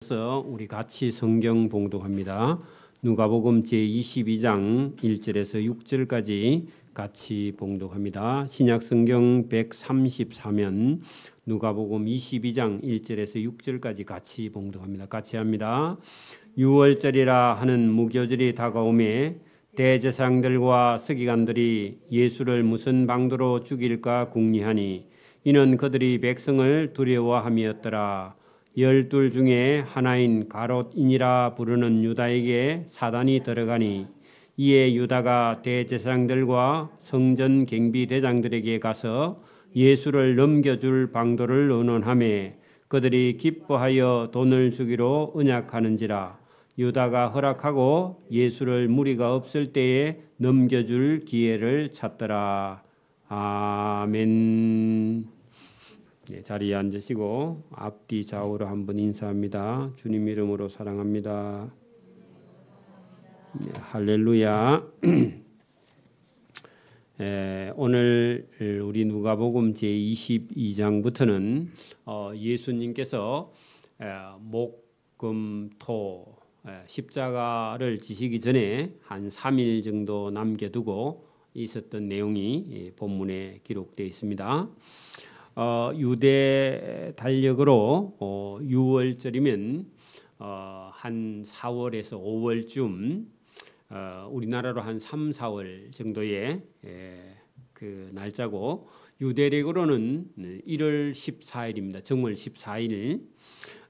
그래서 우리 같이 성경 봉독합니다. 누가복음 제22장 1절에서 6절까지 같이 봉독합니다. 신약 성경 134면 누가복음 22장 1절에서 6절까지 같이 봉독합니다. 같이 합니다. 유월절이라 하는 무교절이 다가오매 대제사장들과 서기관들이 예수를 무슨 방도로 죽일까 궁리하니 이는 그들이 백성을 두려워함이었더라. 12 중에 하나인 가롯인이라 부르는 유다에게 사단이 들어가니 이에 유다가 대제사장들과 성전 경비대장들에게 가서 예수를 넘겨줄 방도를 의논하며 그들이 기뻐하여 돈을 주기로 언약하는지라. 유다가 허락하고 예수를 무리가 없을 때에 넘겨줄 기회를 찾더라. 아멘. 네, 자리에 앉으시고 앞뒤 좌우로 한번 인사합니다. 주님 이름으로 사랑합니다. 네, 할렐루야. 오늘 우리 누가복음 제22장부터는 예수님께서 목, 금, 토 십자가를 지시기 전에 한 3일 정도 남겨두고 있었던 내용이 본문에 기록되어 있습니다. 유대 달력으로 6월절이면 한 4월에서 5월쯤 우리나라로 한 3, 4월 정도의 그 날짜고 유대력으로는 1월 14일입니다. 정월 14일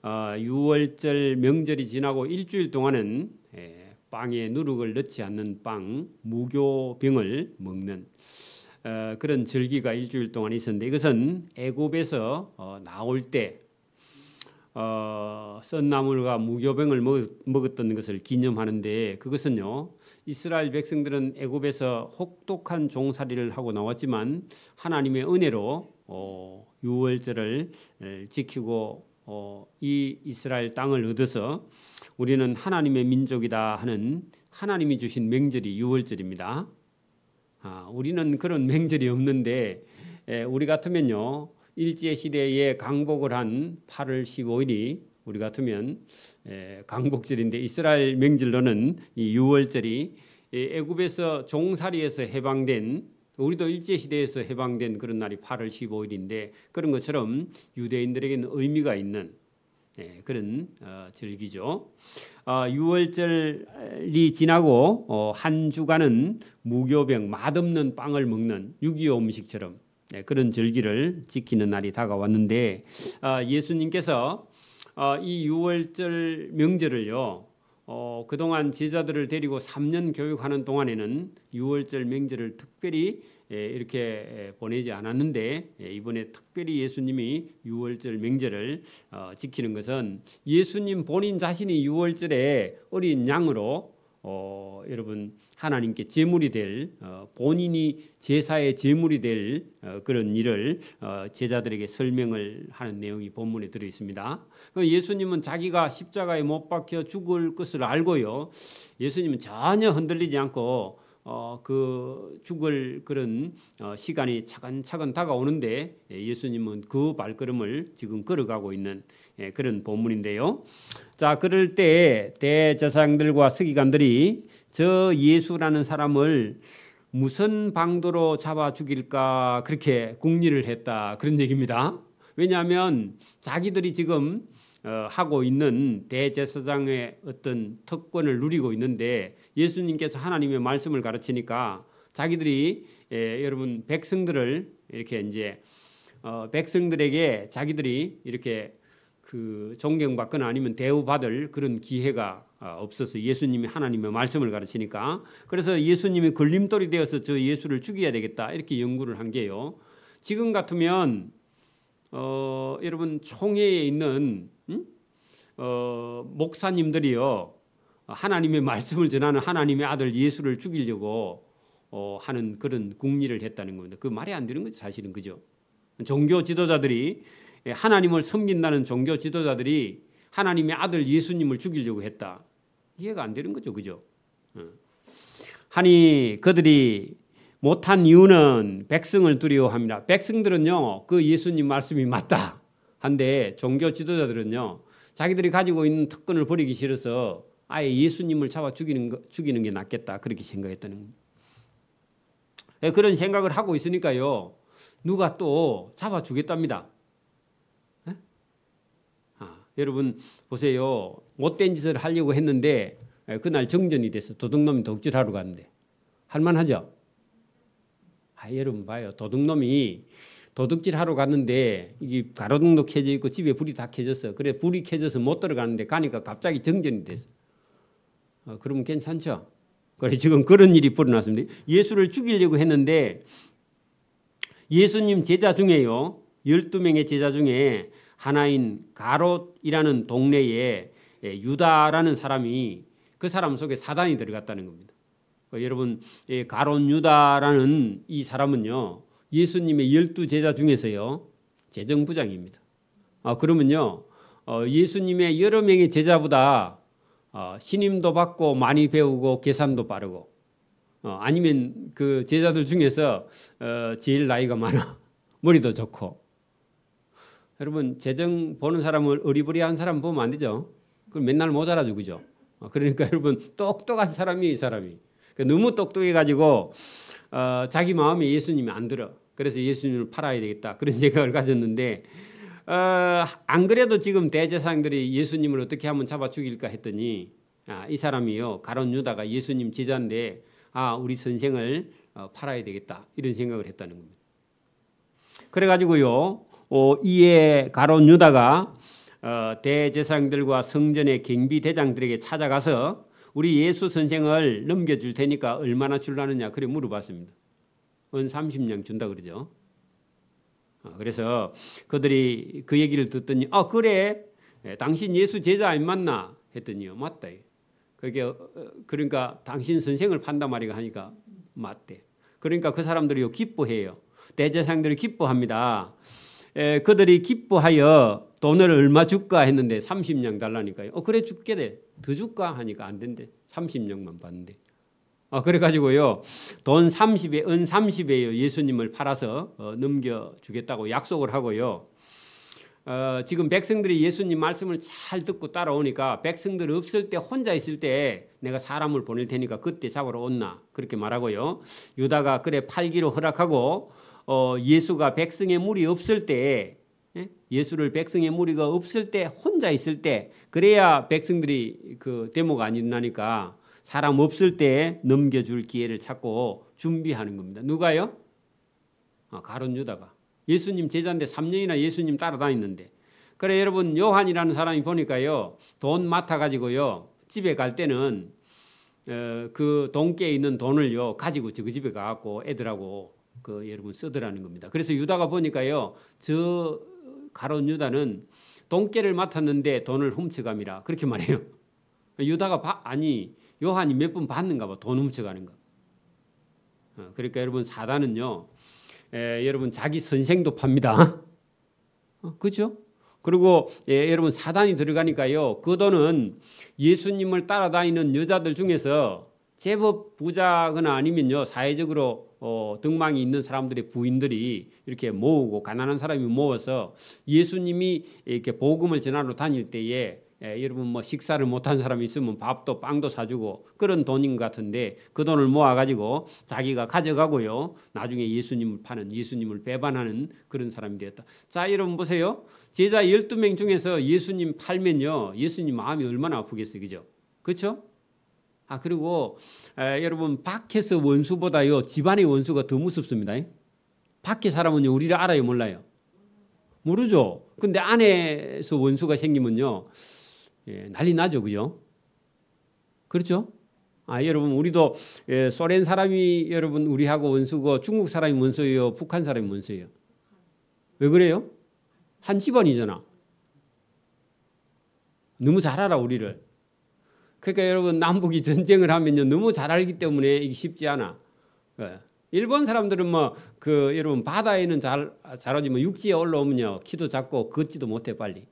6월절 명절이 지나고 일주일 동안은 빵에 누룩을 넣지 않는 빵, 무교병을 먹는 그런 절기가 일주일 동안 있었는데 이것은 애굽에서 나올 때 썬나물과 무교병을 먹었던 것을 기념하는데 그것은요 이스라엘 백성들은 애굽에서 혹독한 종살이를 하고 나왔지만 하나님의 은혜로 6월절을 지키고 이 이스라엘 땅을 얻어서 우리는 하나님의 민족이다 하는 하나님이 주신 명절이 6월절입니다. 우리는 그런 명절이 없는데 우리 같으면요 일제시대에 강복을 한 8월 15일이 우리 같으면 강복절인데 이스라엘 명절로는 이 6월절이 애굽에서 종살이에서 해방된 우리도 일제시대에서 해방된 그런 날이 8월 15일인데 그런 것처럼 유대인들에게는 의미가 있는 그런 절기죠. 6월절이 지나고 한 주간은 무교병 맛없는 빵을 먹는 6.25 음식처럼 그런 절기를 지키는 날이 다가왔는데 예수님께서 이 6월절 명절을요 그동안 제자들을 데리고 3년 교육하는 동안에는 6월절 명절을 특별히 이렇게 보내지 않았는데 이번에 특별히 예수님이 6월절 명절을 지키는 것은 예수님 본인 자신이 6월절에 어린 양으로 여러분 하나님께 제물이 될 본인이 제사의 제물이 될 그런 일을 제자들에게 설명을 하는 내용이 본문에 들어 있습니다. 예수님은 자기가 십자가에 못 박혀 죽을 것을 알고요. 예수님은 전혀 흔들리지 않고 그 죽을 그런 시간이 차근차근 다가오는데 예수님은 그 발걸음을 지금 걸어가고 있는 그런 본문인데요. 자, 그럴 때 대제사장들과 서기관들이 저 예수라는 사람을 무슨 방도로 잡아 죽일까 그렇게 궁리를 했다 그런 얘기입니다. 왜냐하면 자기들이 지금 하고 있는 대제사장의 어떤 특권을 누리고 있는데 예수님께서 하나님의 말씀을 가르치니까 자기들이 여러분 백성들을 이렇게 이제 백성들에게 자기들이 이렇게 그 존경받거나 아니면 대우받을 그런 기회가 없어서 예수님이 하나님의 말씀을 가르치니까 그래서 예수님이 걸림돌이 되어서 저 예수를 죽여야 되겠다 이렇게 연구를 한 게요. 지금 같으면 여러분 총회에 있는 목사님들이요 하나님의 말씀을 전하는 하나님의 아들 예수를 죽이려고 하는 그런 궁리를 했다는 겁니다. 그 말이 안 되는 거죠 사실은. 그죠? 종교 지도자들이 하나님을 섬긴다는 종교 지도자들이 하나님의 아들 예수님을 죽이려고 했다. 이해가 안 되는 거죠. 그죠? 하니 그들이 못한 이유는 백성을 두려워합니다. 백성들은요 그 예수님 말씀이 맞다 한데 종교 지도자들은요 자기들이 가지고 있는 특권을 버리기 싫어서 아예 예수님을 잡아 죽이는 게 낫겠다 그렇게 생각했다는 겁니다. 그런 생각을 하고 있으니까요. 누가 또 잡아 주겠답니다. 여러분 보세요. 못된 짓을 하려고 했는데 그날 정전이 돼서 도둑놈이 도둑질하러 갔는데 할만하죠? 여러분 봐요. 도둑놈이 도둑질하러 갔는데 이게 가로등도 켜져 있고 집에 불이 다 켜졌어. 그래 불이 켜져서 못 들어가는데 가니까 갑자기 정전이 됐어. 그러면 괜찮죠? 그래 지금 그런 일이 벌어났습니다. 예수를 죽이려고 했는데 예수님 제자 중에요. 12명의 제자 중에 하나인 가롯이라는 동네에 유다라는 사람이 그 사람 속에 사단이 들어갔다는 겁니다. 여러분 가롯 유다라는 이 사람은요. 예수님의 12제자 중에서요. 재정부장입니다. 그러면요. 예수님의 여러 명의 제자보다 신임도 받고 많이 배우고 계산도 빠르고 아니면 그 제자들 중에서 제일 나이가 많아. 머리도 좋고. 여러분 재정 보는 사람을 어리버리한 사람 보면 안 되죠. 그럼 맨날 모자라죠. 그죠? 그러니까 여러분 똑똑한 사람이 이 사람이. 너무 똑똑해가지고 자기 마음에 예수님이 안 들어. 그래서 예수님을 팔아야 되겠다. 그런 생각을 가졌는데 안 그래도 지금 대제사장들이 예수님을 어떻게 하면 잡아 죽일까 했더니 이 사람이요. 가롯 유다가 예수님 제자인데 우리 선생을 팔아야 되겠다. 이런 생각을 했다는 겁니다. 그래가지고요. 이에 가롯 유다가 대제사장들과 성전의 경비대장들에게 찾아가서 우리 예수 선생을 넘겨줄 테니까 얼마나 줄라느냐 그래 물어봤습니다. 은 30냥 준다 그러죠. 그래서 그들이 그 얘기를 듣더니 그래 당신 예수 제자 안 맞나 했더니요. 맞다. 그러니까 당신 선생을 판단 말이가 하니까 맞대. 그러니까 그 사람들이 기뻐해요. 대제사장들이 기뻐합니다. 그들이 기뻐하여 돈을 얼마 줄까 했는데 30냥 달라니까요. 그래 줄게 돼. 더 줄까 하니까 안 된대. 30냥만 받는데. 그래가지고요. 돈 30에 은 30에요. 예수님을 팔아서 넘겨주겠다고 약속을 하고요. 지금 백성들이 예수님 말씀을 잘 듣고 따라오니까 백성들 없을 때 혼자 있을 때 내가 사람을 보낼 테니까 그때 잡으러 온나 그렇게 말하고요. 유다가 그래 팔기로 허락하고 예수가 백성의 무리 없을 때 예수를 백성의 무리가 없을 때 혼자 있을 때 그래야 백성들이 그 데모가 안 일어나니까 사람 없을 때 넘겨줄 기회를 찾고 준비하는 겁니다. 누가요? 가롯 유다가. 예수님 제자인데 3년이나 예수님 따라다녔는데. 그래 여러분 요한이라는 사람이 보니까요. 돈 맡아가지고요. 집에 갈 때는 그 돈께에 있는 돈을요. 가지고 그 집에 가갖고 애들하고 여러분 쓰더라는 겁니다. 그래서 유다가 보니까요. 저 가롯 유다는 돈깨를 맡았는데 돈을 훔쳐감이라 그렇게 말해요. 유다가 요한이 몇 번 봤는가 봐. 돈 훔쳐가는 거. 그러니까 여러분 사단은요. 여러분 자기 선생도 팝니다. 그렇죠? 그리고 여러분 사단이 들어가니까요. 그 돈은 예수님을 따라다니는 여자들 중에서 제법 부자거나 아니면요. 사회적으로 등망이 있는 사람들의 부인들이 이렇게 모으고 가난한 사람이 모아서 예수님이 이렇게 복음을 전하러 다닐 때에 여러분 뭐 식사를 못한 사람이 있으면 밥도 빵도 사주고 그런 돈인 것 같은데 그 돈을 모아가지고 자기가 가져가고요. 나중에 예수님을 파는 예수님을 배반하는 그런 사람이 되었다. 자 여러분 보세요. 제자 12명 중에서 예수님 팔면요. 예수님 마음이 얼마나 아프겠어요. 그죠? 그렇죠? 그리고 여러분 밖에서 원수보다요. 집안의 원수가 더 무섭습니다. 밖에 사람은요. 우리를 알아요 몰라요? 모르죠. 근데 안에서 원수가 생기면요. 난리 나죠. 그죠? 그렇죠? 여러분 우리도 소련 사람이 여러분 우리하고 원수고 중국 사람이 원수예요. 북한 사람이 원수예요. 왜 그래요? 한 집안이잖아. 너무 잘 알아 우리를. 그러니까 여러분 남북이 전쟁을 하면요. 너무 잘 알기 때문에 이게 쉽지 않아. 일본 사람들은 여러분 바다에는 잘하지만 육지에 올라오면요. 키도 작고 걷지도 못해 빨리.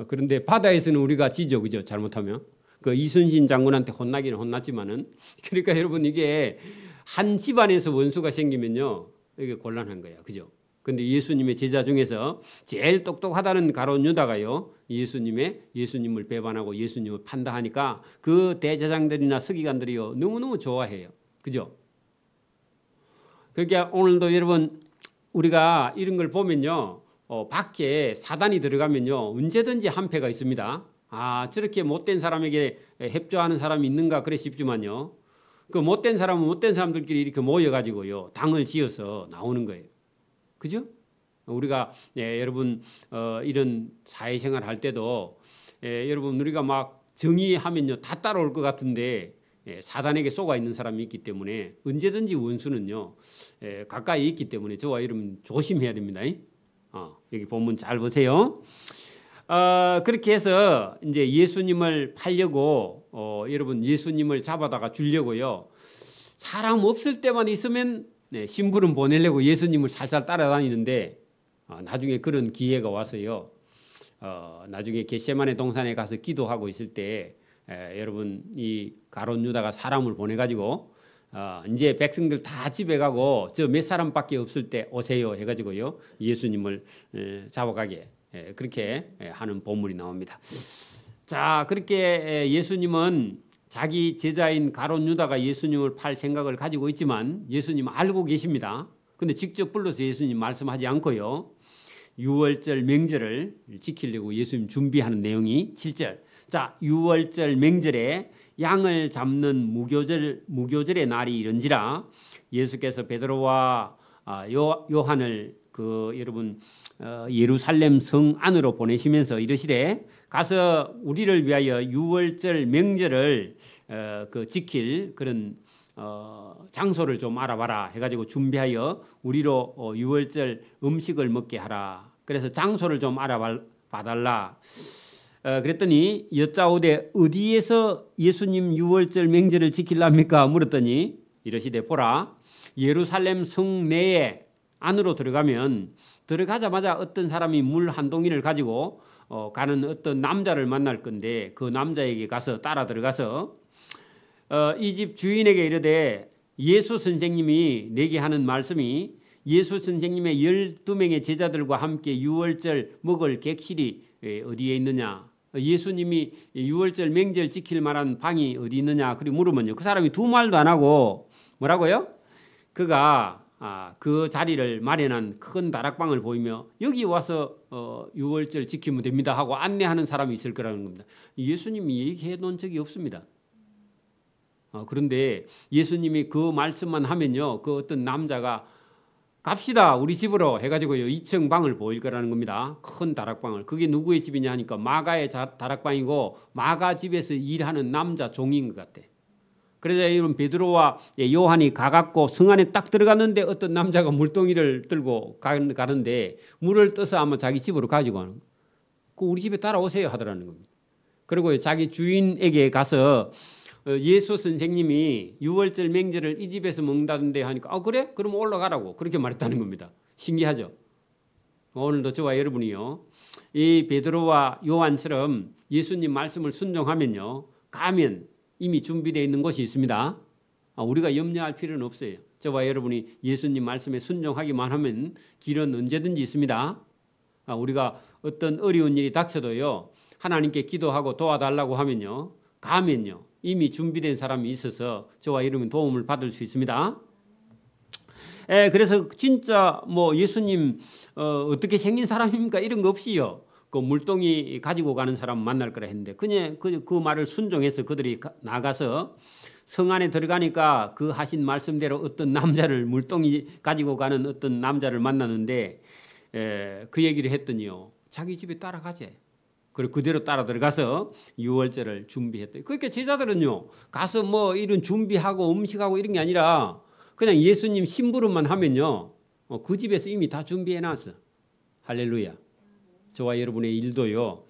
그런데 바다에서는 우리가 지죠. 그죠? 잘못하면. 이순신 장군한테 혼나기는 혼났지만은. 그러니까 여러분 이게 한 집안에서 원수가 생기면요. 이게 곤란한 거야. 그죠? 근데 예수님의 제자 중에서 제일 똑똑하다는 가룟 유다가요, 예수님을 배반하고 예수님을 판다하니까 그 대제사장들이나 서기관들이요 너무너무 좋아해요. 그죠? 그러니까 오늘도 여러분 우리가 이런 걸 보면요, 밖에 사단이 들어가면요 언제든지 한패가 있습니다. 아, 저렇게 못된 사람에게 협조하는 사람이 있는가 그래 싶지만요, 그 못된 사람은 못된 사람들끼리 이렇게 모여가지고요 당을 지어서 나오는 거예요. 그죠? 우리가 여러분 이런 사회생활 할 때도 여러분 우리가 막 정의하면요 다 따라올 것 같은데 사단에게 속아 있는 사람이 있기 때문에 언제든지 원수는요 가까이 있기 때문에 저와 여러분 조심해야 됩니다. 여기 본문 잘 보세요. 그렇게 해서 이제 예수님을 팔려고 여러분 예수님을 잡아다가 주려고요, 사람 없을 때만 있으면 심부름 보내려고 예수님을 살살 따라다니는데 나중에 그런 기회가 와서요, 나중에 겟세마네 동산에 가서 기도하고 있을 때 여러분 이 가룟 유다가 사람을 보내가지고 이제 백성들 다 집에 가고 저 몇 사람밖에 없을 때 오세요 해가지고요 예수님을 잡아가게 그렇게 하는 본문이 나옵니다. 자, 그렇게 예수님은 자기 제자인 가룟 유다가 예수님을 팔 생각을 가지고 있지만 예수님 알고 계십니다. 근데 직접 불러서 예수님 말씀하지 않고요, 유월절 명절을 지키려고 예수님 준비하는 내용이 7절. 자, 유월절 명절에 양을 잡는 무교절의 날이 이른지라 예수께서 베드로와 요한을 여러분 예루살렘 성 안으로 보내시면서 이르시되 가서 우리를 위하여 유월절 명절을 지킬 그런 장소를 좀 알아봐라 해가지고 준비하여 우리로 유월절 음식을 먹게 하라. 그래서 장소를 좀 알아봐달라. 그랬더니 여짜오되 어디에서 예수님 유월절 명절을 지킬랍니까? 물었더니 이러시되 보라, 예루살렘 성 내에 안으로 들어가자마자 어떤 사람이 물 한 동이를 가지고 가는 어떤 남자를 만날 건데 그 남자에게 가서 따라 들어가서 이 집 주인에게 이르되 예수 선생님이 내게 하는 말씀이 예수 선생님의 12명의 제자들과 함께 유월절 먹을 객실이 어디에 있느냐, 예수님이 유월절 명절 지킬 만한 방이 어디 있느냐 그리 물으면요, 그 사람이 두 말도 안 하고 뭐라고요? 그가 그 자리를 마련한 큰 다락방을 보이며 여기 와서 유월절 지키면 됩니다 하고 안내하는 사람이 있을 거라는 겁니다. 예수님이 얘기해 놓은 적이 없습니다. 그런데 예수님이 그 말씀만 하면요, 그 어떤 남자가 갑시다 우리 집으로 해가지고요 2층 방을 보일 거라는 겁니다. 큰 다락방을. 그게 누구의 집이냐 하니까 마가의 다락방이고 마가 집에서 일하는 남자 종인 것 같아. 그래서 이런 베드로와 요한이 가갖고 성 안에 딱 들어갔는데 어떤 남자가 물동이를 들고 가는데 물을 떠서 아마 자기 집으로 가지고 가는 거예요. 그 우리 집에 따라오세요 하더라는 겁니다. 그리고 자기 주인에게 가서 예수 선생님이 유월절 명절을 이 집에서 먹는다던데 하니까 그래? 그럼 올라가라고 그렇게 말했다는 겁니다. 신기하죠? 오늘도 저와 여러분이요 이 베드로와 요한처럼 예수님 말씀을 순종하면요 가면 이미 준비되어 있는 곳이 있습니다. 우리가 염려할 필요는 없어요. 저와 여러분이 예수님 말씀에 순종하기만 하면 길은 언제든지 있습니다. 우리가 어떤 어려운 일이 닥쳐도요 하나님께 기도하고 도와달라고 하면요 가면요 이미 준비된 사람이 있어서 저와 여러분 도움을 받을 수 있습니다. 그래서 진짜 뭐 예수님 어떻게 생긴 사람입니까? 이런 거 없이요. 그 물동이 가지고 가는 사람 만날 거라 했는데 그냥 그 말을 순종해서 그들이 나가서 성 안에 들어가니까 그 하신 말씀대로 어떤 남자를 물동이 가지고 가는 어떤 남자를 만나는데 그 얘기를 했더니요. 자기 집에 따라가재. 그리고 그대로 따라 들어가서 유월절을 준비했대요. 그러니까 제자들은요. 가서 뭐 이런 준비하고 음식하고 이런 게 아니라 그냥 예수님 심부름만 하면요. 그 집에서 이미 다 준비해놨어. 할렐루야. 저와 여러분의 일도요.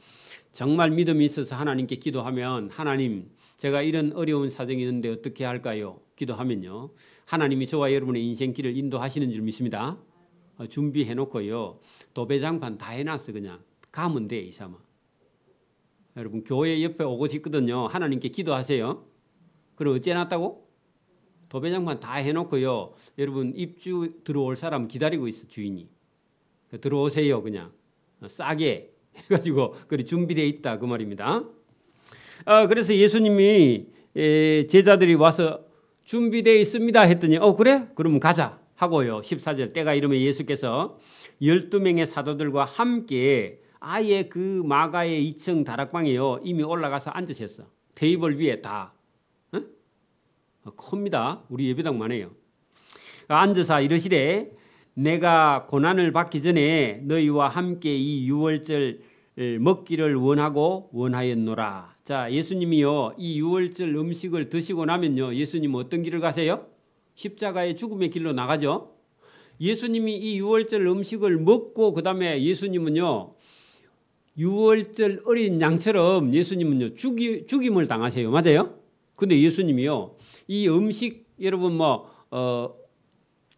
정말 믿음이 있어서 하나님께 기도하면 하나님 제가 이런 어려운 사정이 있는데 어떻게 할까요? 기도하면요. 하나님이 저와 여러분의 인생길을 인도하시는 줄 믿습니다. 준비해놓고요. 도배장판 다 해놨어. 그냥 가면 돼 이사마. 여러분 교회 옆에 오고 있거든요. 하나님께 기도하세요. 그럼 어째 놨다고? 도배장판 다 해놓고요. 여러분 입주 들어올 사람 기다리고 있어 주인이. 들어오세요. 그냥 싸게 해가지고 그리 준비되어 있다 그 말입니다. 그래서 예수님이 제자들이 와서 준비되어 있습니다 했더니 그래? 그러면 가자 하고요. 14절 때가 이르면 예수께서 12명의 사도들과 함께 아예 그 마가의 2층 다락방에요 이미 올라가서 앉으셨어. 테이블 위에 다 큽니다. 우리 예배당만 해요. 앉으사 이르시되 내가 고난을 받기 전에 너희와 함께 이 유월절 먹기를 원하고 원하였노라. 자, 예수님이요 이 유월절 음식을 드시고 나면요 예수님은 어떤 길을 가세요? 십자가의 죽음의 길로 나가죠. 예수님이 이 유월절 음식을 먹고 그 다음에 예수님은요 유월절 어린 양처럼 예수님은요 죽임을 당하세요. 맞아요? 근데 예수님이요 이 음식 여러분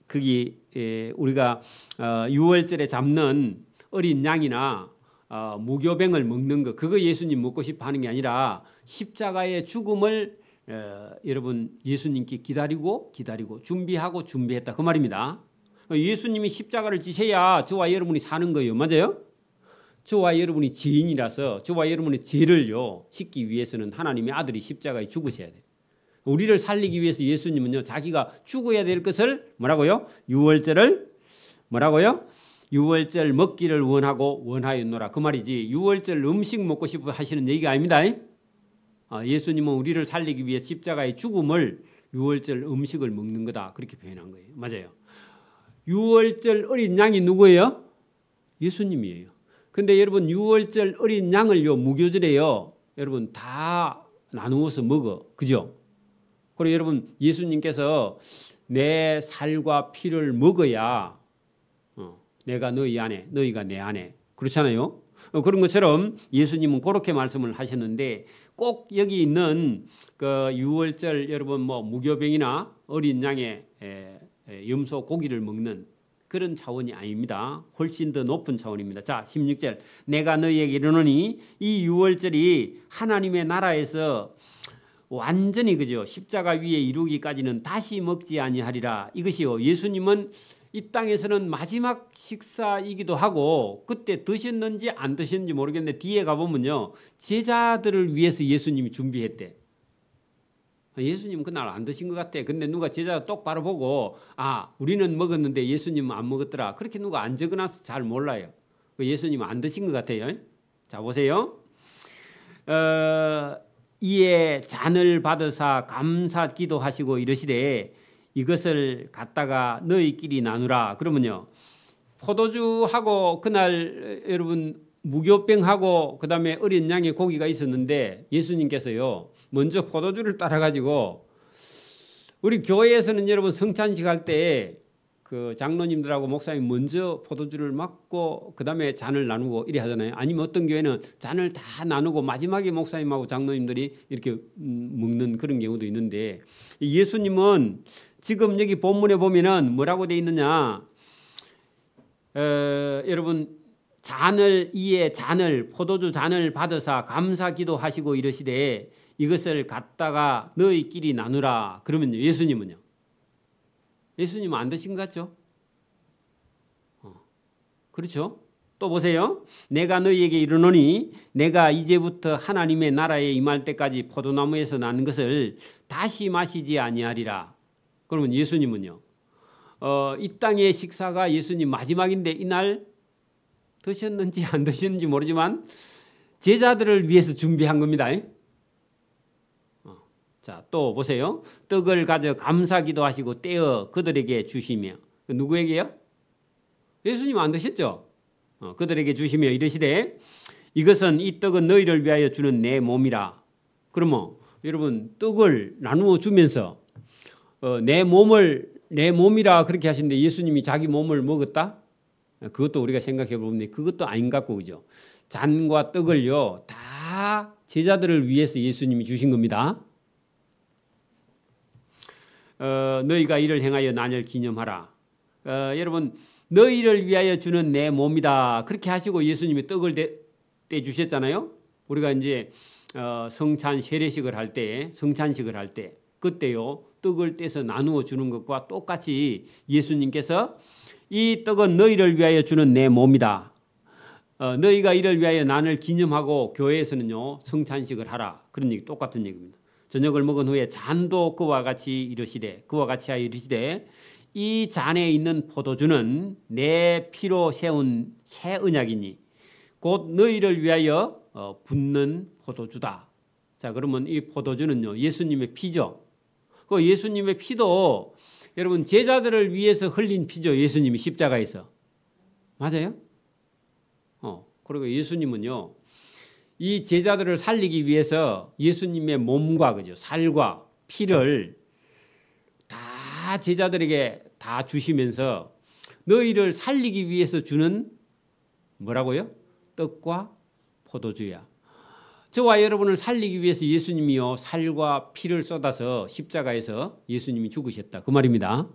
거기 우리가 유월절에 잡는 어린 양이나 무교병을 먹는 거 그거 예수님 먹고 싶어 하는 게 아니라 십자가의 죽음을 여러분 예수님께 기다리고 준비했다 그 말입니다. 예수님이 십자가를 지셔야 저와 여러분이 사는 거예요. 맞아요? 저와 여러분이 죄인이라서 저와 여러분의 죄를요 씻기 위해서는 하나님의 아들이 십자가에 죽으셔야 돼요. 우리를 살리기 위해서 예수님은요 자기가 죽어야 될 것을 뭐라고요? 유월절을 뭐라고요? 유월절 먹기를 원하고 원하였노라 그 말이지 유월절 음식 먹고 싶어 하시는 얘기가 아닙니다. 예수님은 우리를 살리기 위해 십자가의 죽음을 유월절 음식을 먹는 거다 그렇게 표현한 거예요. 맞아요. 유월절 어린 양이 누구예요? 예수님이에요. 근데 여러분 유월절 어린 양을요 무교절에요 여러분 다 나누어서 먹어. 그죠? 그리고 여러분 예수님께서 내 살과 피를 먹어야 내가 너희 안에 너희가 내 안에 그렇잖아요. 그런 것처럼 예수님은 그렇게 말씀을 하셨는데 꼭 여기 있는 그 유월절 여러분 무교병이나 어린 양의 염소 고기를 먹는 그런 차원이 아닙니다. 훨씬 더 높은 차원입니다. 자 16절 내가 너희에게 이르노니 이 유월절이 하나님의 나라에서 완전히 그죠 십자가 위에 이루기까지는 다시 먹지 아니하리라. 이것이요 예수님은 이 땅에서는 마지막 식사이기도 하고 그때 드셨는지 안 드셨는지 모르겠는데 뒤에 가보면요 제자들을 위해서 예수님이 준비했대. 예수님은 그날 안 드신 것 같아. 근데 누가 제자 똑바로 보고 우리는 먹었는데 예수님은 안 먹었더라. 그렇게 누가 안 적어놔서 잘 몰라요. 예수님은 안 드신 것 같아요. 자 보세요. 이에 잔을 받으사 감사 기도하시고 이르시되 이것을 갖다가 너희끼리 나누라. 그러면요 포도주하고 그날 여러분 무교병하고 그 다음에 어린 양의 고기가 있었는데 예수님께서요 먼저 포도주를 따라가지고 우리 교회에서는 여러분 성찬식 할 때 그 장로님들하고 목사님 먼저 포도주를 맞고 그 다음에 잔을 나누고 이래 하잖아요. 아니면 어떤 교회는 잔을 다 나누고 마지막에 목사님하고 장로님들이 이렇게 먹는 그런 경우도 있는데 예수님은 지금 여기 본문에 보면은 뭐라고 돼 있느냐 여러분 잔을 포도주 잔을 받으사 감사 기도하시고 이르시되 이것을 갖다가 너희끼리 나누라. 그러면 예수님은요 예수님은 안 드신 것 같죠? 그렇죠? 또 보세요. 내가 너희에게 이르노니 내가 이제부터 하나님의 나라에 임할 때까지 포도나무에서 난 것을 다시 마시지 아니하리라. 그러면 예수님은요 이 땅의 식사가 예수님 마지막인데 이날 드셨는지 안 드셨는지 모르지만 제자들을 위해서 준비한 겁니다. 자, 또 보세요. 떡을 가져 감사 기도하시고 떼어 그들에게 주시며 누구에게요? 예수님 안 드셨죠? 그들에게 주시며 이르시되 이것은 이 떡은 너희를 위하여 주는 내 몸이라. 그러면 여러분 떡을 나누어 주면서 내 몸이라 그렇게 하시는데 예수님이 자기 몸을 먹었다? 그것도 우리가 생각해 보면 그것도 아닌 것 같고 그죠? 잔과 떡을요 다 제자들을 위해서 예수님이 주신 겁니다. 너희가 이를 행하여 나를 기념하라. 여러분 너희를 위하여 주는 내 몸이다. 그렇게 하시고 예수님이 떡을 떼 주셨잖아요. 우리가 이제 성찬 세례식을 할 때 성찬식을 할 때 그때요 떡을 떼서 나누어 주는 것과 똑같이 예수님께서 이 떡은 너희를 위하여 주는 내 몸이다. 너희가 이를 위하여 나를 기념하고 교회에서는요 성찬식을 하라. 그런 얘기 똑같은 얘기입니다. 저녁을 먹은 후에 잔도 그와 같이 하여 이르시되 이 잔에 있는 포도주는 내 피로 세운 새 언약이니 곧 너희를 위하여 붓는 포도주다. 자, 그러면 이 포도주는요 예수님의 피죠. 그 예수님의 피도 여러분 제자들을 위해서 흘린 피죠. 예수님이 십자가에서. 맞아요? 그리고 예수님은요 이 제자들을 살리기 위해서 예수님의 몸과 그죠 살과 피를 다 제자들에게 다 주시면서 너희를 살리기 위해서 주는 뭐라고요? 떡과 포도주야. 저와 여러분을 살리기 위해서 예수님이요 살과 피를 쏟아서 십자가에서 예수님이 죽으셨다. 그 말입니다.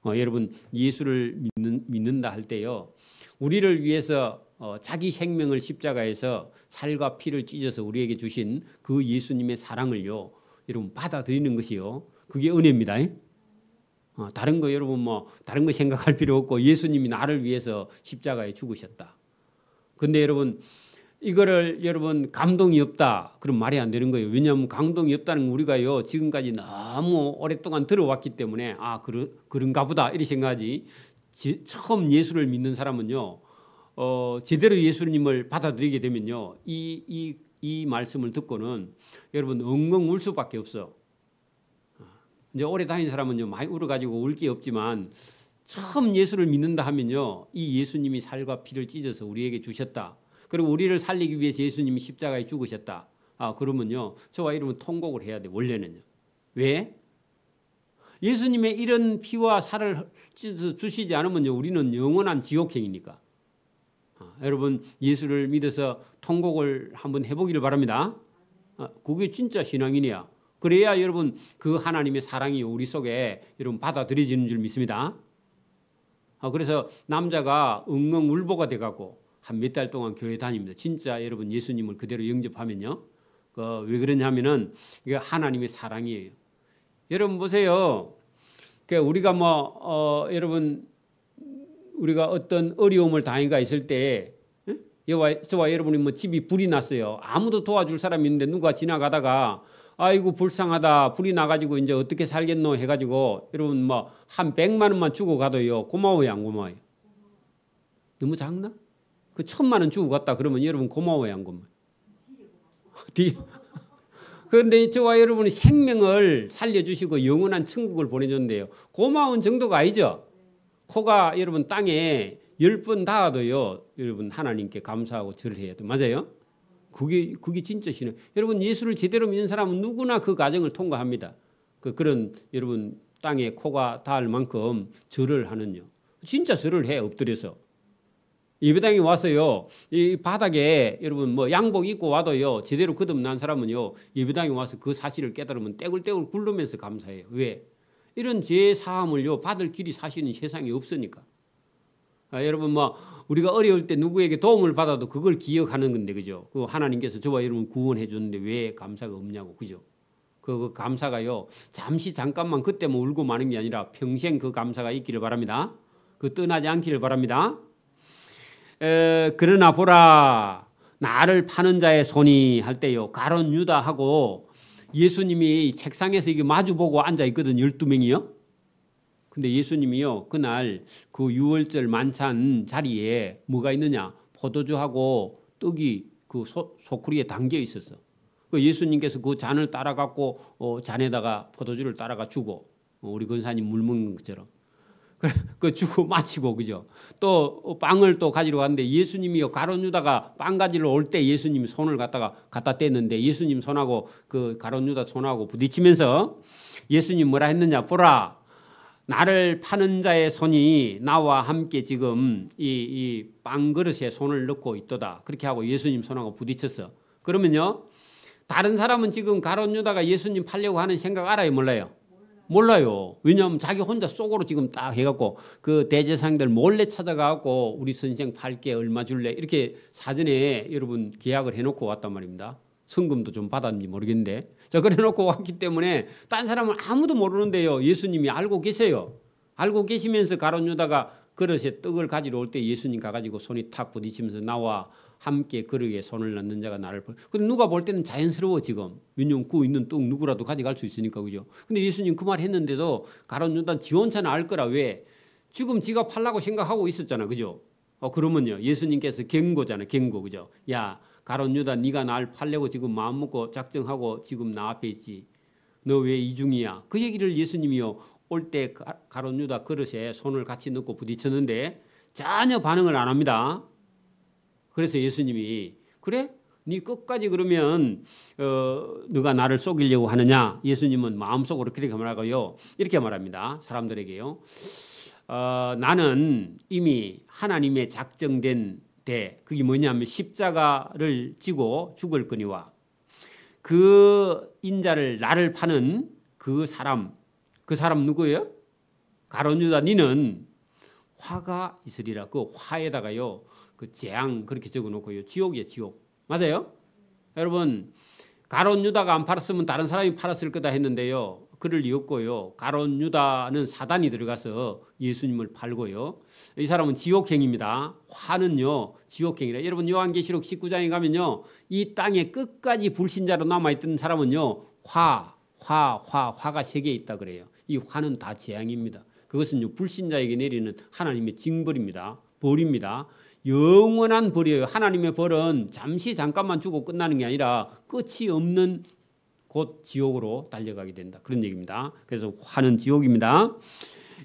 여러분 예수를 믿는다 할 때요 우리를 위해서 자기 생명을 십자가에서 살과 피를 찢어서 우리에게 주신 그 예수님의 사랑을요 여러분 받아들이는 것이요 그게 은혜입니다. 다른 거 여러분 다른 거 생각할 필요 없고 예수님이 나를 위해서 십자가에 죽으셨다. 근데 여러분 이거를 여러분 감동이 없다 그럼 말이 안 되는 거예요. 왜냐하면 감동이 없다는 건 우리가요 지금까지 너무 오랫동안 들어왔기 때문에 그런가 보다 이렇게 생각하지. 처음 예수를 믿는 사람은요 제대로 예수님을 받아들이게 되면요 이 말씀을 듣고는 여러분 엉엉 울 수밖에 없어. 이제 오래 다닌 사람은요 많이 울어가지고 울 게 없지만 처음 예수를 믿는다 하면요 이 예수님이 살과 피를 찢어서 우리에게 주셨다. 그리고 우리를 살리기 위해서 예수님이 십자가에 죽으셨다. 그러면요 저와 여러분 통곡을 해야 돼. 원래는요. 왜? 예수님의 이런 피와 살을 찢어서 주시지 않으면요 우리는 영원한 지옥행이니까. 여러분 예수를 믿어서 통곡을 한번 해보기를 바랍니다. 그게 진짜 신앙인이야. 그래야 여러분 그 하나님의 사랑이 우리 속에 여러분 받아들여지는 줄 믿습니다. 그래서 남자가 엉엉 울보가 돼갖고 한 몇 달 동안 교회 다닙니다. 진짜 여러분 예수님을 그대로 영접하면요. 왜 그러냐면은 이게 하나님의 사랑이에요. 여러분 보세요. 우리가 여러분 우리가 어떤 어려움을 당해가 있을 때 저와 여러분이 집이 불이 났어요. 아무도 도와줄 사람이 있는데 누가 지나가다가 아이고 불쌍하다 불이 나가지고 이제 어떻게 살겠노 해가지고 여러분 한 100만 원만 주고 가도요 고마워요 안 고마워요? 너무 작나? 그 1000만 원 주고 갔다 그러면 여러분 고마워요 안 고마워요? 그런데 저와 여러분이 생명을 살려주시고 영원한 천국을 보내줬는데요 고마운 정도가 아니죠. 코가 여러분 땅에 10번 닿아도요 여러분 하나님께 감사하고 절을 해야 돼. 맞아요? 그게 진짜 신앙. 여러분 예수를 제대로 믿는 사람은 누구나 그 과정을 통과합니다. 그런 여러분 땅에 코가 닿을 만큼 절을 하는요. 진짜 절을 해 엎드려서. 예배당에 와서요 이 바닥에 여러분 양복 입고 와도요 제대로 거듭난 사람은요 예배당에 와서 그 사실을 깨달으면 떼굴떼굴 굴르면서 감사해요. 왜? 이런 죄 사함을요 받을 길이 사실은 세상에 없으니까. 여러분 우리가 어려울 때 누구에게 도움을 받아도 그걸 기억하는 건데 그죠? 그 하나님께서 저와 여러분 구원해 줬는데 왜 감사가 없냐고 그죠? 그 감사가요 잠깐만 그때만 울고 마는 게 아니라 평생 그 감사가 있기를 바랍니다. 그 떠나지 않기를 바랍니다. 그러나 보라 나를 파는 자의 손이 할 때요 가룟 유다하고 예수님이 책상에서 이게 마주보고 앉아 있거든 12명이요. 근데 예수님이요 그날 그 유월절 만찬 자리에 뭐가 있느냐 포도주하고 떡이 그 소쿠리에 담겨 있었어. 그 예수님께서 그 잔을 따라갖고 잔에다가 포도주를 따라가 주고 우리 권사님 물 먹는 것처럼 그 주고 마시고 그죠. 또 빵을 또 가지러 갔는데 예수님이요 가룟 유다가 빵 가지러 올 때 예수님이 손을 갖다 댔는데 예수님 손하고 그 가룟 유다 손하고 부딪히면서 예수님 뭐라 했느냐 보라 나를 파는 자의 손이 나와 함께 지금 이 빵 그릇에 손을 넣고 있도다. 그렇게 하고 예수님 손하고 부딪혔어. 그러면요 다른 사람은 지금 가룟 유다가 예수님 팔려고 하는 생각 알아요 몰라요? 몰라요. 왜냐하면 자기 혼자 속으로 지금 딱 해갖고 그 대제사장들 몰래 찾아가고 우리 선생 팔게 얼마 줄래 이렇게 사전에 여러분 계약을 해놓고 왔단 말입니다. 성금도 좀 받았는지 모르겠는데 자 그래 놓고 왔기 때문에 딴 사람은 아무도 모르는데요 예수님이 알고 계세요. 알고 계시면서 가룟 유다가 그릇에 떡을 가지러 올 때 예수님 가가지고 손이 탁 부딪히면서 나와 함께 그릇에 손을 넣는 자가 나를 근데 누가 볼 때는 자연스러워 지금. 왜냐면 그 있는 떡 누구라도 가져갈 수 있으니까 그죠. 근데 예수님 그 말 했는데도 가룟 유다 지 혼자는 알 거라. 왜? 지금 지가 팔라고 생각하고 있었잖아. 그죠? 그러면요. 예수님께서 경고잖아. 경고. 그죠? 야, 가룟 유다 네가 날 팔려고 지금 마음 먹고 작정하고 지금 나 앞에 있지. 너 왜 이중이야? 그 얘기를 예수님이요. 올 때 가룟 유다 그릇에 손을 같이 넣고 부딪혔는데 전혀 반응을 안 합니다. 그래서 예수님이 그래? 네 끝까지 그러면 너가 나를 속이려고 하느냐? 예수님은 마음속으로 그렇게 말하고요. 이렇게 말합니다. 사람들에게요. 나는 이미 하나님의 작정된 데 그게 뭐냐면 십자가를 지고 죽을 거니와 그 인자를 나를 파는 그 사람 누구예요? 가룟 유다 니는 화가 있으리라. 그 화에다가요 그 재앙 그렇게 적어놓고요 지옥이에요. 지옥. 맞아요? 여러분 가룟 유다가 안 팔았으면 다른 사람이 팔았을 거다 했는데요. 그럴 리 없고요. 가룟 유다는 사단이 들어가서 예수님을 팔고요. 이 사람은 지옥행입니다. 화는요 지옥행이라. 여러분 요한계시록 19장에 가면요 이 땅에 끝까지 불신자로 남아있던 사람은요 화가 세 개 있다 그래요. 이 화는 다 재앙입니다. 그것은 불신자에게 내리는 하나님의 징벌입니다. 벌입니다. 영원한 벌이에요. 하나님의 벌은 잠깐만 주고 끝나는 게 아니라 끝이 없는 곧 지옥으로 달려가게 된다. 그런 얘기입니다. 그래서 화는 지옥입니다.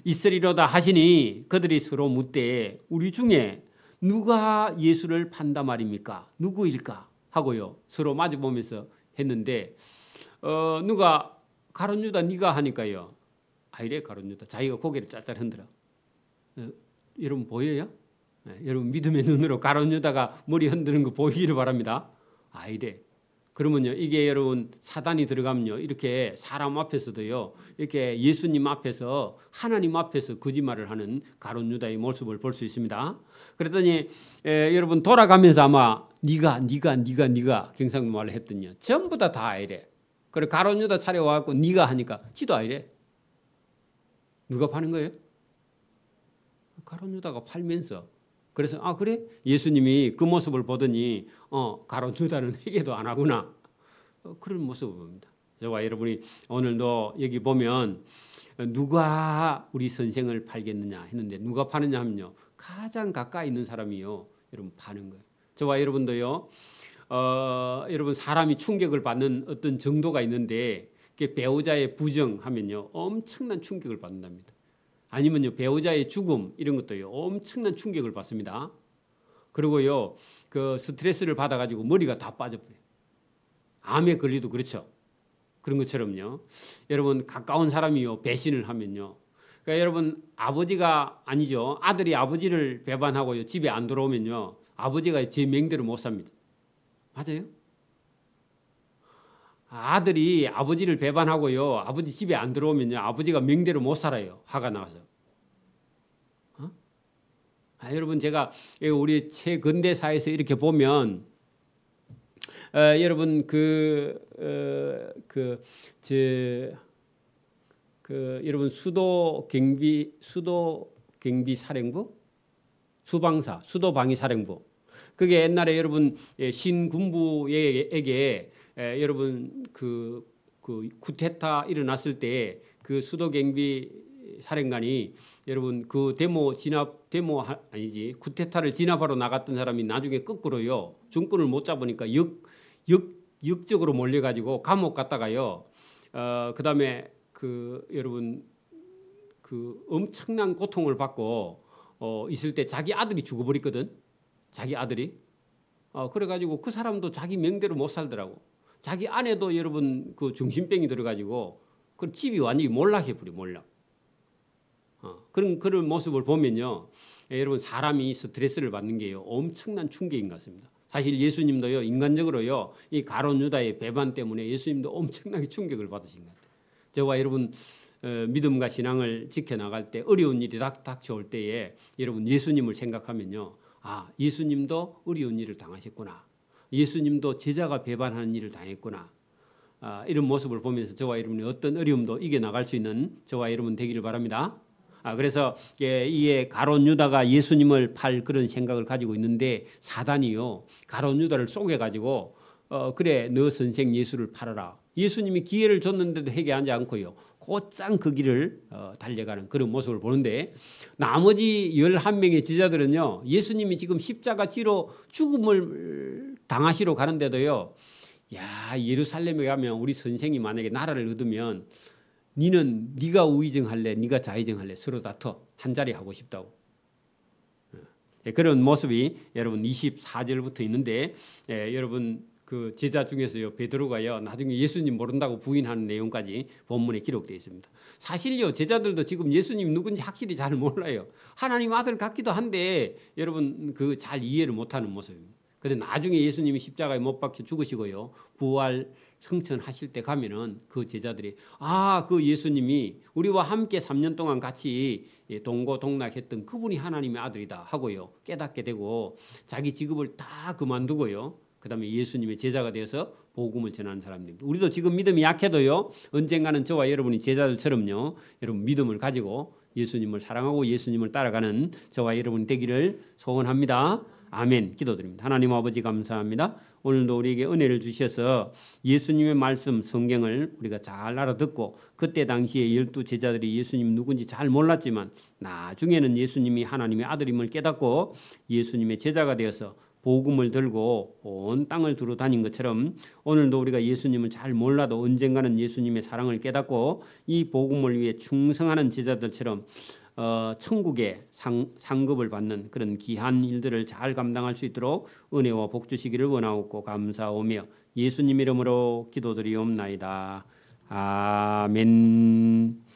있으리로다 하시니 그들이 서로 묻되 우리 중에 누가 예수를 판다 말입니까? 누구일까? 하고요. 서로 마주보면서 했는데 누가 가룟 유다 네가 하니까요. 이래 가룟 유다 자기가 고개를 짤짤 흔들어. 여러분 보여요? 여러분 믿음의 눈으로 가룟 유다가 머리 흔드는 거 보이기를 바랍니다. 이래. 그러면요 이게 여러분 사단이 들어가면요 이렇게 사람 앞에서도요 이렇게 예수님 앞에서 하나님 앞에서 거짓말을 하는 가룟 유다의 모습을 볼 수 있습니다. 그랬더니 여러분 돌아가면서 아마 네가 경상도말로 했더니요 전부 다 이래. 그래 가룟 유다 차례 와갖고 네가 하니까 지도 이래. 누가 파는 거예요? 가룟 유다가 팔면서. 그래서 그래? 예수님이 그 모습을 보더니 가룟 유다는 회개도 안 하구나. 그런 모습을 봅니다. 저와 여러분이 오늘도 여기 보면 누가 우리 선생을 팔겠느냐 했는데 누가 파느냐 하면요. 가장 가까이 있는 사람이요. 여러분 파는 거예요. 저와 여러분도요. 여러분 사람이 충격을 받는 어떤 정도가 있는데 배우자의 부정하면요. 엄청난 충격을 받는답니다. 아니면요 배우자의 죽음 이런 것도요 엄청난 충격을 받습니다. 그리고요 그 스트레스를 받아가지고 머리가 다 빠져버려요. 암에 걸리도 그렇죠. 그런 것처럼요. 여러분 가까운 사람이요 배신을 하면요. 그러니까 여러분 아버지가 아니죠. 아들이 아버지를 배반하고요 집에 안 들어오면요 아버지가 제 맹대로 못 삽니다. 맞아요? 아들이 아버지를 배반하고요 아버지 집에 안 들어오면요 아버지가 명대로 못 살아요. 화가 나서. 여러분 제가 우리 최근대사에서 이렇게 보면 여러분 여러분 수도 경비 사령부 수방사 수도방위 사령부 그게 옛날에 여러분 신군부에게 여러분 그 쿠데타 일어났을 때 그 수도경비 사령관이 여러분 그 쿠데타를 진압하러 나갔던 사람이 나중에 거꾸로요 정권을 못 잡으니까 역적으로 몰려가지고 감옥 갔다가요 그다음에 여러분 엄청난 고통을 받고 있을 때 자기 아들이 죽어버렸거든. 자기 아들이 그래가지고 그 사람도 자기 명대로 못 살더라고. 자기 아내도 여러분 그 정신병이 들어가지고 그 집이 완전히 몰락해버려. 그런 모습을 보면요 여러분 사람이 스트레스를 받는 게요 엄청난 충격인 것 같습니다. 사실 예수님도요 인간적으로요 이 가룟 유다의 배반 때문에 예수님도 엄청나게 충격을 받으신 것 같아요. 저와 여러분 믿음과 신앙을 지켜나갈 때 어려운 일이 닥쳐올 때에 여러분 예수님을 생각하면요 예수님도 어려운 일을 당하셨구나. 예수님도 제자가 배반하는 일을 당했구나. 이런 모습을 보면서 저와 여러분이 어떤 어려움도 이겨나갈 수 있는 저와 여러분 되기를 바랍니다. 그래서 이에 가룟 유다가 예수님을 팔 그런 생각을 가지고 있는데 사단이요 가룟 유다를 속여가지고 그래 너 선생 예수를 팔아라. 예수님이 기회를 줬는데도 회개하지 않고요. 곧장 그 길을 달려가는 그런 모습을 보는데 나머지 11명의 제자들은요. 예수님이 지금 십자가 지로 죽음을 당하시러 가는데도요. 야 예루살렘에 가면 우리 선생이 만약에 나라를 얻으면 니는 네가 우의정할래 네가 좌의정할래 서로 다퉈 한 자리 하고 싶다고. 그런 모습이 여러분 24절부터 있는데 여러분 그 제자 중에서요 베드로가요 나중에 예수님 모른다고 부인하는 내용까지 본문에 기록되어 있습니다. 사실요 제자들도 지금 예수님 누군지 확실히 잘 몰라요. 하나님 아들 같기도 한데 여러분 그 잘 이해를 못하는 모습입니다. 그런데 나중에 예수님이 십자가에 못 박혀 죽으시고요 부활 승천하실 때 가면은 그 제자들이 그 예수님이 우리와 함께 3년 동안 같이 동고동락했던 그분이 하나님의 아들이다 하고요 깨닫게 되고 자기 직업을 다 그만두고요 그다음에 예수님의 제자가 되어서 복음을 전하는 사람들입니다. 우리도 지금 믿음이 약해도요 언젠가는 저와 여러분이 제자들처럼요 여러분 믿음을 가지고 예수님을 사랑하고 예수님을 따라가는 저와 여러분이 되기를 소원합니다. 아멘. 기도드립니다. 하나님 아버지 감사합니다. 오늘도 우리에게 은혜를 주셔서 예수님의 말씀 성경을 우리가 잘 알아듣고 그때 당시에 12 제자들이 예수님 누군지 잘 몰랐지만 나중에는 예수님이 하나님의 아들임을 깨닫고 예수님의 제자가 되어서 복음을 들고 온 땅을 두루 다닌 것처럼 오늘도 우리가 예수님을 잘 몰라도 언젠가는 예수님의 사랑을 깨닫고 이 복음을 위해 충성하는 제자들처럼 천국의 상급을 받는 그런 귀한 일들을 잘 감당할 수 있도록 은혜와 복 주시기를 원하옵고 감사오며 예수님 이름으로 기도드리옵나이다. 아멘.